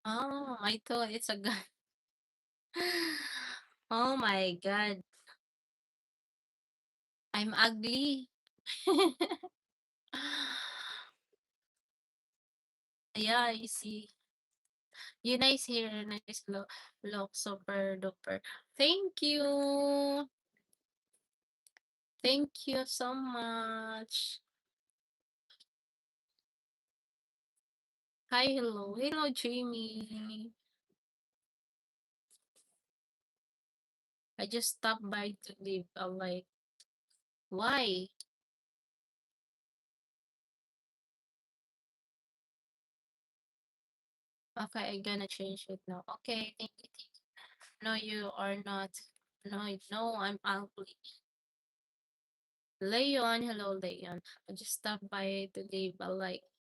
Oh, I thought it's a guy. Oh my god. I'm ugly. Yeah, I see. You nice hair, nice look, super duper. Thank you. Thank you so much. Hi, hello. Hello, Jamie. I just stopped by to leave a like. Why? Okay, I'm gonna change it now. Okay, thank you. Thank you. No, you are not. No, no, I'm ugly. Leon, hello, Leon. I just stopped by to leave a like.